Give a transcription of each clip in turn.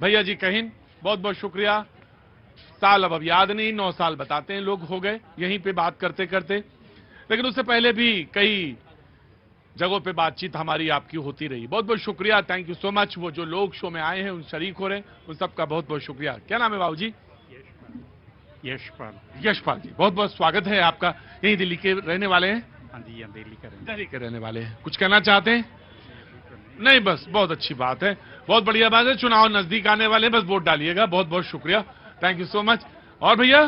भैया जी कहीन, बहुत बहुत शुक्रिया। साल अब याद नहीं, 9 साल बताते हैं लोग हो गए यहीं पे बात करते करते, लेकिन उससे पहले भी कई जगहों पे बातचीत हमारी आपकी होती रही। बहुत बहुत शुक्रिया, थैंक यू सो मच। वो जो लोग शो में आए हैं, उन शरीक हो रहे हैं, उन सबका बहुत बहुत शुक्रिया। क्या नाम है बाबू जी? यशपाल। यशपाल जी, बहुत बहुत स्वागत है आपका। यही दिल्ली के रहने वाले हैं? हाँ जी, यहाँ दिल्ली के रहने वाले हैं। कुछ कहना चाहते हैं? नहीं, बस बहुत अच्छी बात है, बहुत बढ़िया बात है। चुनाव नजदीक आने वाले, बस वोट डालिएगा। बहुत बहुत शुक्रिया, थैंक यू सो मच। और भैया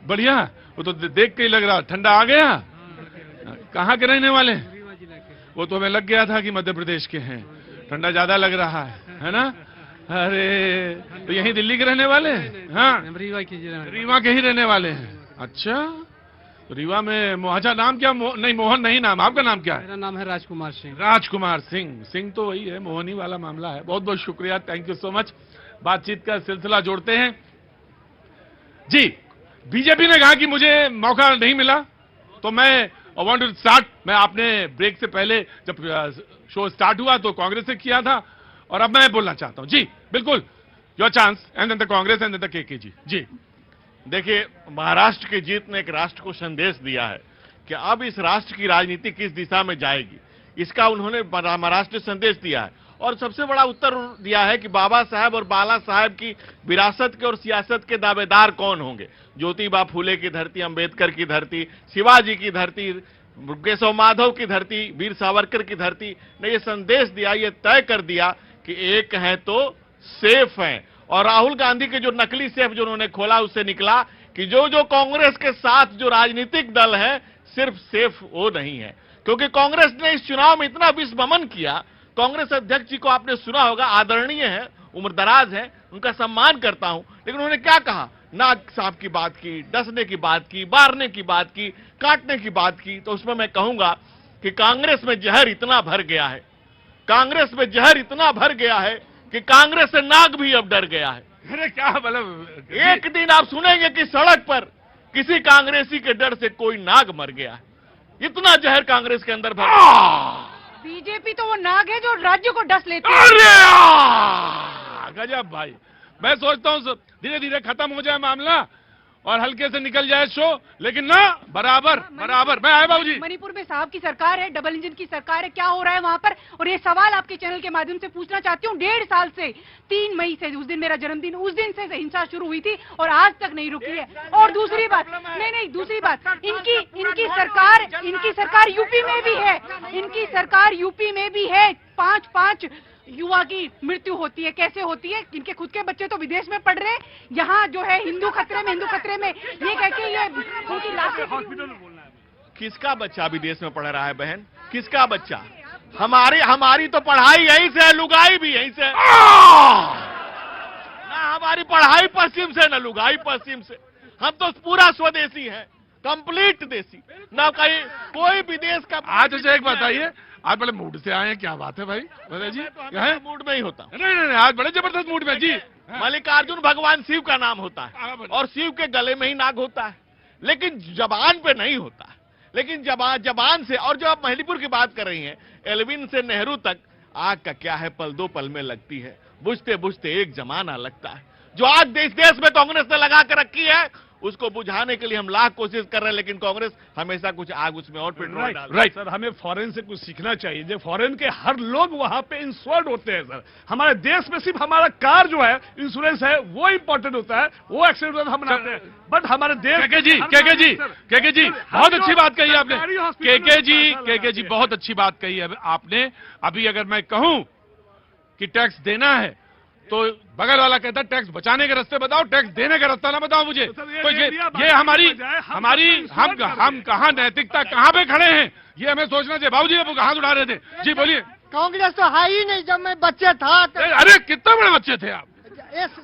बढ़िया, वो तो देख के ही लग रहा ठंडा आ गया। कहाँ के रहने वाले हैं? वो तो हमें लग गया था कि मध्य प्रदेश के हैं, ठंडा ज्यादा लग रहा है ना? अरे तो यही दिल्ली के रहने वाले हैं? हाँ, रीवा के ही रहने वाले हैं। अच्छा, तो रीवा में मोहजा नाम क्या? नहीं, मोहन नहीं नाम। आपका नाम क्या है? मेरा नाम है राजकुमार सिंह। राजकुमार सिंह। सिंह तो वही है, मोहनी वाला मामला है। बहुत बहुत शुक्रिया, थैंक यू सो मच। बातचीत का सिलसिला जोड़ते हैं जी। बीजेपी ने कहा कि मुझे मौका नहीं मिला, तो मैं वांट टू स्टार्ट। मैं आपने ब्रेक से पहले जब शो स्टार्ट हुआ तो कांग्रेस से किया था, और अब मैं बोलना चाहता हूं। जी बिल्कुल, your chance, and then the Congress and then the KK ji. जी देखिए, महाराष्ट्र की जीत ने एक राष्ट्र को संदेश दिया है कि अब इस राष्ट्र की राजनीति किस दिशा में जाएगी, इसका उन्होंने महाराष्ट्र संदेश दिया है। और सबसे बड़ा उत्तर दिया है कि बाबा साहब और बाला साहब की विरासत के और सियासत के दावेदार कौन होंगे। ज्योतिबा फूले की धरती, अंबेडकर की धरती, शिवाजी की धरती, केशव माधव की धरती, वीर सावरकर की धरती ने ये संदेश दिया, ये तय कर दिया कि एक है तो सेफ है। और राहुल गांधी के जो नकली सेफ जो उन्होंने खोला, उससे निकला कि जो जो कांग्रेस के साथ जो राजनीतिक दल है, सिर्फ सेफ वो नहीं है। क्योंकि कांग्रेस ने इस चुनाव में इतना विस्मरण किया। कांग्रेस अध्यक्ष जी को आपने सुना होगा, आदरणीय है, उम्रदराज है, उनका सम्मान करता हूं, लेकिन उन्होंने क्या कहा? नाक साहब की बात की, डसने की बात की, मारने की बात की, काटने की बात की। तो उसमें मैं कहूंगा कि कांग्रेस में जहर इतना भर गया है, कांग्रेस में जहर इतना भर गया है कि कांग्रेस से नाग भी अब डर गया है। अरे क्या मतलब, एक दिन आप सुनेंगे कि सड़क पर किसी कांग्रेसी के डर से कोई नाग मर गया है। इतना जहर कांग्रेस के अंदर भर गया। बीजेपी तो वो नाग है जो राज्य को डस लेती है। अरे गजब भाई, मैं सोचता हूं धीरे धीरे खत्म हो जाए मामला और हल्के से निकल जाए शो, लेकिन ना, बराबर बराबर। मैं आए बाबूजी। मणिपुर में साहब की सरकार है, डबल इंजन की सरकार है, क्या हो रहा है वहां पर? और ये सवाल आपके चैनल के माध्यम से पूछना चाहती हूँ। 1.5 साल से 3 मई से, उस दिन मेरा जन्मदिन, उस दिन से हिंसा शुरू हुई थी और आज तक नहीं रुकी है। और दूसरी बात, नहीं, दूसरी बात, इनकी सरकार यूपी में भी है, इनकी सरकार यूपी में भी है। 5 युवा की मृत्यु होती है। कैसे होती है? इनके खुद के बच्चे तो विदेश में पढ़ रहे हैं, यहाँ जो है हिंदू खतरे में ये कह के ये उनकी लाशें। किसका बच्चा विदेश में पढ़ रहा है बहन? किसका बच्चा? हमारी तो पढ़ाई यहीं से है, लुगाई भी यहीं से। ना हमारी पढ़ाई पश्चिम से, ना लुगाई पश्चिम से। हम तो पूरा स्वदेशी है, कंप्लीट देसी, ना कहीं कोई विदेश का। आज मुझे एक बताइए, आज बड़े मूड से आए हैं, क्या बात है भाई? बताइए जी। मूड में ही होता। नहीं, आज बड़े जबरदस्त मूड में जी। मल्लिकार्जुन भगवान शिव का नाम होता है और शिव के गले में ही नाग होता है, लेकिन जबान पे नहीं होता। लेकिन जबान से, और जो आप मणिपुर की बात कर रही हैं, एल्विन से नेहरू तक, आग का क्या है, पल दो पल में लगती है, बुझते बुझते एक जमाना लगता है। जो आग देश में कांग्रेस ने लगा कर रखी है, उसको बुझाने के लिए हम लाख कोशिश कर रहे हैं, लेकिन कांग्रेस हमेशा कुछ आग उसमें और पेट्रोल डाल। राइट सर, हमें फॉरेन से कुछ सीखना चाहिए। जो फॉरेन के हर लोग वहां पे इंश्योर्ड होते हैं सर। हमारे देश में सिर्फ हमारा कार जो है, इंश्योरेंस है, वो इंपॉर्टेंट होता है, वो एक्सीडेंट हम मनाते हैं। बट हमारे देश केके जी बहुत अच्छी बात कही आपने। केके जी बहुत अच्छी बात कही है आपने। अभी अगर मैं कहूं कि टैक्स देना है, तो बगल वाला कहता है टैक्स बचाने के रास्ते बताओ, टैक्स देने का रास्ता ना बताओ मुझे। तो ये हमारी हम कहाँ नैतिकता कहाँ पे खड़े हैं, ये हमें सोचना चाहिए। बाबूजी अब हाथ उठा रहे थे जी, बोलिए। कांग्रेस तो है ही नहीं। जब मैं बच्चे था तो अरे कितने बड़े बच्चे थे आप?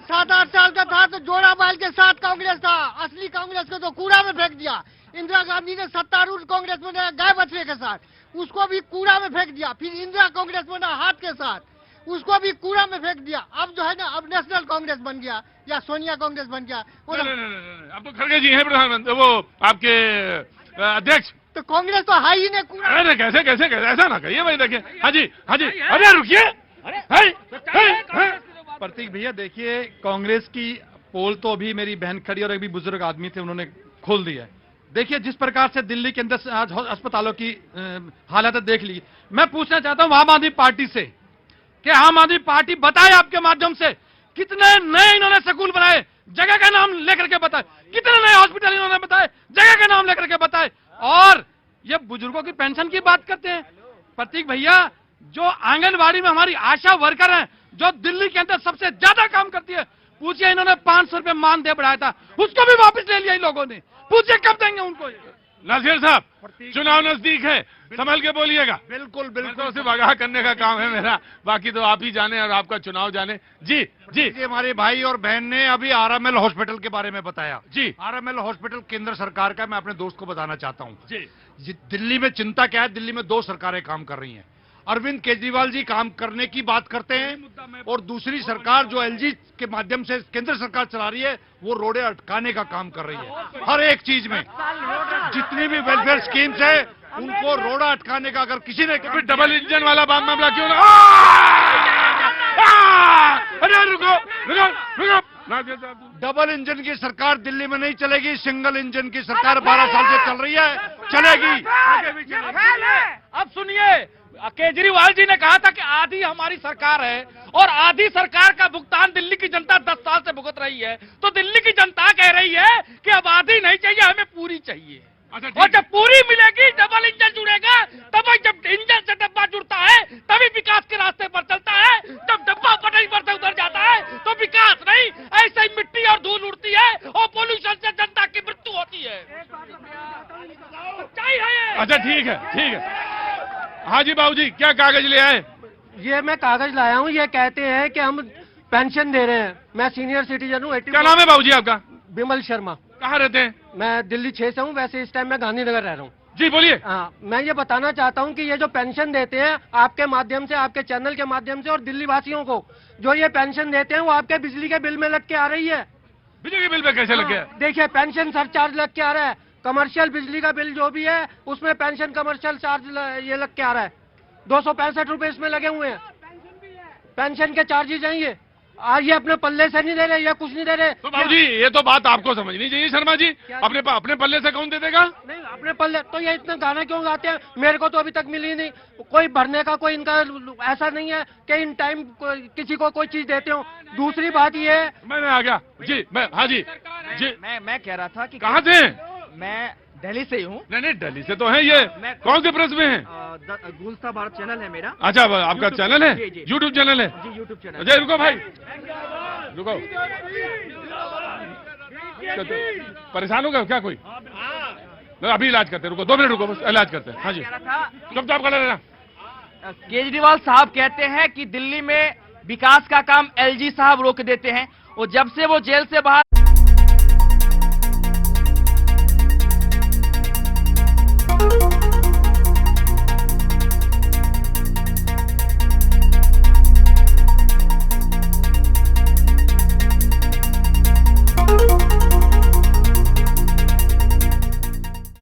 7-8 साल का था तो जोड़ा बैल के साथ कांग्रेस था। असली कांग्रेस को तो कूड़ा में फेंक दिया। इंदिरा गांधी ने सत्तारूढ़ कांग्रेस में गाय बछड़े के साथ, उसको भी कूड़ा में फेंक दिया। फिर इंदिरा कांग्रेस में हाथ के साथ, उसको भी कूड़ा में फेंक दिया। अब जो है ना, अब नेशनल कांग्रेस बन गया या सोनिया कांग्रेस बन गया। नहीं, अब तो खड़गे जी हैं प्रधानमंत्री, वो आपके अध्यक्ष। तो कांग्रेस तो है ही नहीं कूड़ा। अरे कैसे ऐसा ना कहिए भाई। देखिए, हाँ जी, अरे रुकिए। प्रतीक भैया देखिए, कांग्रेस की पोल तो अभी मेरी बहन खड़ी और अभी बुजुर्ग आदमी थे, उन्होंने खोल दिया है। देखिए जिस प्रकार से दिल्ली के अंदर आज अस्पतालों की हालत देख ली, मैं पूछना चाहता हूं आम आदमी पार्टी से कि आम आदमी पार्टी बताए आपके माध्यम से कितने नए इन्होंने स्कूल बनाए, जगह का नाम लेकर के बताए, कितने नए हॉस्पिटल इन्होंने बताए, जगह का नाम लेकर के बताए, और ये बुजुर्गों की पेंशन की बात करते हैं। प्रतीक भैया, जो आंगनबाड़ी में हमारी आशा वर्कर हैं, जो दिल्ली के अंदर सबसे ज्यादा काम करती है, पूछिए इन्होंने 500 रुपए मानदेय बढ़ाया था, उसको भी वापस ले लिया इन लोगों ने, पूछिए कब देंगे उनको। नासिर साहब, चुनाव नजदीक है, संभल के बोलिएगा। बिल्कुल तो बिल्कुल सिर्फ आगाह करने का काम है मेरा, बाकी तो आप ही जाने और आपका चुनाव जाने। जी जी जी, हमारे भाई और बहन ने अभी आरएमएल हॉस्पिटल के बारे में बताया। जी आरएमएल हॉस्पिटल केंद्र सरकार का, मैं अपने दोस्त को बताना चाहता हूँ। जी दिल्ली में चिंता क्या है, दिल्ली में 2 सरकारें काम कर रही हैं। अरविंद केजरीवाल जी काम करने की बात करते हैं और दूसरी सरकार जो एलजी के माध्यम से केंद्र सरकार चला रही है, वो रोडे अटकाने का काम कर रही है। हर एक चीज में जितनी भी वेलफेयर स्कीम्स है, उनको रोड़ा अटकाने का अगर किसी ने फिर डबल इंजन वाला मामला क्यों ना? अरे रुको रुको रुको, नासिर साहब, डबल इंजन की सरकार दिल्ली में नहीं चलेगी, सिंगल इंजन की सरकार 12 साल से चल रही है, चलेगी। अब सुनिए, केजरीवाल जी ने कहा था कि आधी हमारी सरकार है और आधी सरकार का भुगतान दिल्ली की जनता 10 साल से भुगत रही है, तो दिल्ली की जनता कह रही है कि अब आधी नहीं चाहिए, हमें पूरी चाहिए। और जब पूरी मिलेगी, डबल इंजन जुड़ेगा, तभी जब इंजन से डब्बा जुड़ता है तभी विकास के रास्ते पर चलता है। जब डब्बा पटरी पर से उतर जाता है तो विकास नहीं, ऐसे ही मिट्टी और धूल उड़ती है और पोल्यूशन से जनता की मृत्यु होती है। सच्चाई है ये। अच्छा ठीक है ठीक है। हाँ जी बाबूजी, क्या कागज ले आए? ये मैं कागज लाया हूँ, ये कहते हैं कि हम पेंशन दे रहे हैं। मैं सीनियर सिटीजन हूँ, क्या नाम है बाबूजी आपका? विमल शर्मा। कहाँ रहते हैं? मैं दिल्ली 6 से हूँ, वैसे इस टाइम मैं गांधीनगर रह रहा हूँ। जी बोलिए। हाँ, मैं ये बताना चाहता हूँ कि ये जो पेंशन देते हैं आपके माध्यम से, आपके चैनल के माध्यम से, और दिल्ली वासियों को जो ये पेंशन देते हैं, वो आपके बिजली के बिल में लग के आ रही है। बिजली के बिल पे कैसे लग गया? देखिए, पेंशन सरचार्ज लग के आ रहा है, कमर्शियल बिजली का बिल जो भी है उसमें पेंशन कमर्शियल चार्ज ये लग के आ रहा है। 265 रुपए इसमें लगे हुए हैं, पेंशन के चार्जेज हैं ये। आज ये अपने पल्ले से नहीं दे रहे, या कुछ नहीं दे रहे। तो बाबूजी, ये तो बात आपको समझनी चाहिए शर्मा जी, अपने पल्ले से कौन दे देगा? नहीं, अपने पल्ले तो ये इतना गाना क्यों गाते हैं? मेरे को तो अभी तक मिली नहीं, कोई भरने का कोई इनका ऐसा नहीं है कि इन टाइम किसी को कोई चीज देते हो। दूसरी बात ये है, मैं आ गया जी, मैं हाँ जी जी। मैं कह रहा था कि कहाँ से? मैं दिल्ली से ही हूँ। नहीं दिल्ली से तो है ये, कौन से प्रेस में है? गुलस्ता भारत चैनल है मेरा। अच्छा, आपका चैनल है? जी। यूट्यूब चैनल है? जी, यूट्यूब चैनल। अजय रुको भाई, रुको। परेशान हो गए क्या कोई? अभी इलाज करते हैं, रुको 2 मिनट रुको, बस इलाज करते हैं। हाँ जी, चुपचाप खड़ा रहना। केजरीवाल साहब कहते हैं कि दिल्ली में विकास का काम एलजी साहब रोक देते हैं, और जब से वो जेल से बाहर